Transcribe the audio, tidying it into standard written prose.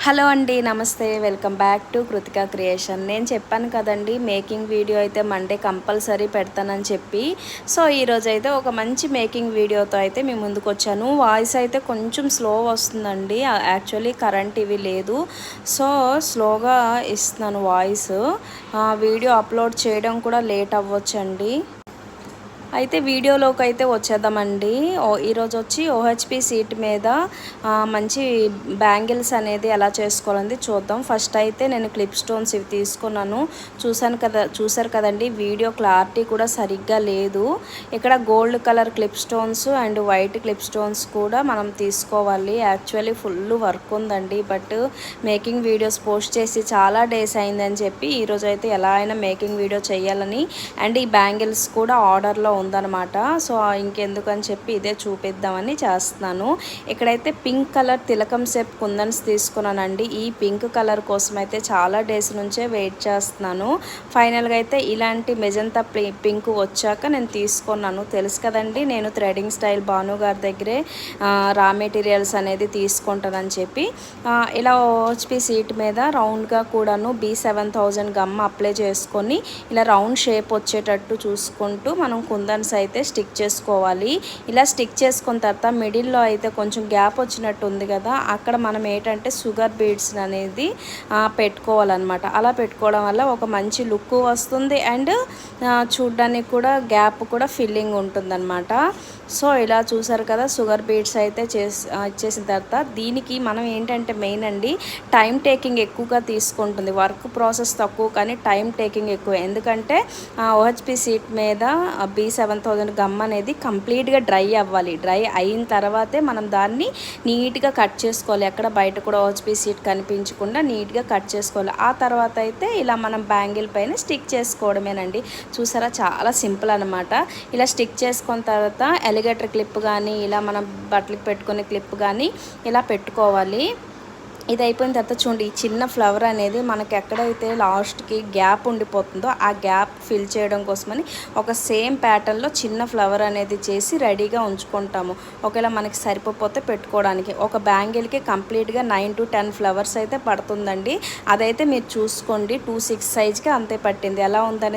Hello అండి, నమస్తే. Welcome back to Kritika creation. నేను చెప్పాను కదండి, మేకింగ్ వీడియో అయితే మండే కంపల్సరీ పెడతానని చెప్పి. సో ఈరోజు అయితే ఒక మంచి మేకింగ్ వీడియోతో అయితే మీ ముందుకు వచ్చాను. వాయిస్ అయితే కొంచెం స్లో వస్తుందండి. యాక్చువల్లీ కరెంట్ ఇవి లేదు, సో స్లోగా ఇస్తున్నాను వాయిస్. వీడియో అప్లోడ్ చేయడం కూడా లేట్ అవ్వచ్చండి. అయితే వీడియోలోకి అయితే వచ్చేద్దామండి. ఈరోజు వచ్చి ఓహెచ్పి సీట్ మీద మంచి బ్యాంగిల్స్ అనేది ఎలా చేసుకోవాలని చూద్దాం. ఫస్ట్ అయితే నేను క్లిప్ స్టోన్స్ ఇవి తీసుకున్నాను. చూసారు కదండి, వీడియో క్లారిటీ కూడా సరిగ్గా లేదు. ఇక్కడ gold colour clip stones and white clip stones కూడా మనం తీసుకోవాలి. యాక్చువల్లీ ఫుల్ వర్క్ ఉందండి, బట్ మేకింగ్ వీడియోస్ పోస్ట్ చేసి చాలా డేస్ అయిందని చెప్పి ఈరోజు అయితే ఎలా అయినా మేకింగ్ వీడియో చేయాలని, అండ్ ఈ బ్యాంగిల్స్ కూడా ఆర్డర్లో ఉందన్నమాట. సో ఇంకెందుకని చెప్పి ఇదే చూపిద్దామని చేస్తున్నాను. ఇక్కడైతే పింక్ కలర్ తిలకం షేప్ కుందన్స్ తీసుకున్నానండి. ఈ పింక్ కలర్ కోసం అయితే చాలా డేస్ నుంచే వెయిట్ చేస్తున్నాను. ఫైనల్గా అయితే ఇలాంటి మెజంతా పింక్ వచ్చాక నేను తీసుకున్నాను. తెలుసు కదండి, నేను థ్రెడింగ్ స్టైల్ భాను గారి దగ్గరే రా మెటీరియల్స్ అనేది తీసుకుంటానని చెప్పి ఇలా ఓహెచ్పి సీట్ మీద రౌండ్గా కూడాను B7000 గమ్ అప్లై చేసుకొని ఇలా రౌండ్ షేప్ వచ్చేటట్టు చూసుకుంటూ మనం కుందన్స్ అయితే స్టిక్ చేసుకోవాలి. ఇలా స్టిక్ చేసుకున్న తర్వాత మిడిల్లో అయితే కొంచెం గ్యాప్ వచ్చినట్టు ఉంది కదా, అక్కడ మనం ఏంటంటే షుగర్ బీడ్స్ అనేది పెట్టుకోవాలన్నమాట. అలా పెట్టుకోవడం వల్ల ఒక మంచి లుక్ వస్తుంది, అండ్ చూడ్డానికి కూడా గ్యాప్ కూడా ఫిల్లింగ్ ఉంటుందన్నమాట. సో ఇలా చూసారు కదా, షుగర్ బీడ్స్ అయితే ఇచ్చేసిన తర్వాత దీనికి మనం ఏంటంటే మెయిన్ అండి, టైం టేకింగ్ ఎక్కువగా తీసుకుంటుంది. వర్క్ ప్రాసెస్ తక్కువ కానీ టైం టేకింగ్ ఎక్కువ. ఎందుకంటే ఓహెచ్పి సీట్ మీద B7000 గమ్ అనేది కంప్లీట్గా డ్రై అవ్వాలి. డ్రై అయిన తర్వాతే మనం దాన్ని నీట్గా కట్ చేసుకోవాలి. ఎక్కడ బయట కూడా ఓహెచ్పి సీట్ కనిపించకుండా నీట్గా కట్ చేసుకోవాలి. ఆ తర్వాత అయితే ఇలా మనం బ్యాంగిల్ పైన స్టిక్ చేసుకోవడమేనండి. చూసారా, చాలా సింపుల్ అనమాట. ఇలా స్టిక్ చేసుకున్న తర్వాత ఎలిగేటర్ క్లిప్ కానీ, ఇలా మనం బట్టలకు పెట్టుకునే క్లిప్ కానీ ఇలా పెట్టుకోవాలి. ఇది అయిపోయిన తర్వాత చూడండి, ఈ చిన్న ఫ్లవర్ అనేది మనకి ఎక్కడైతే లాస్ట్కి గ్యాప్ ఉండిపోతుందో ఆ గ్యాప్ ఫిల్ చేయడం కోసమని ఒక సేమ్ ప్యాటర్న్లో చిన్న ఫ్లవర్ అనేది చేసి రెడీగా ఉంచుకుంటాము. ఒకవేళ మనకి సరిపోతే పెట్టుకోవడానికి. ఒక బ్యాంగిల్కి కంప్లీట్గా 9 to 10 ఫ్లవర్స్ అయితే పడుతుందండి. అదైతే మీరు చూసుకోండి, 2-6 సైజ్కి అంతే పట్టింది. ఎలా ఉందనేది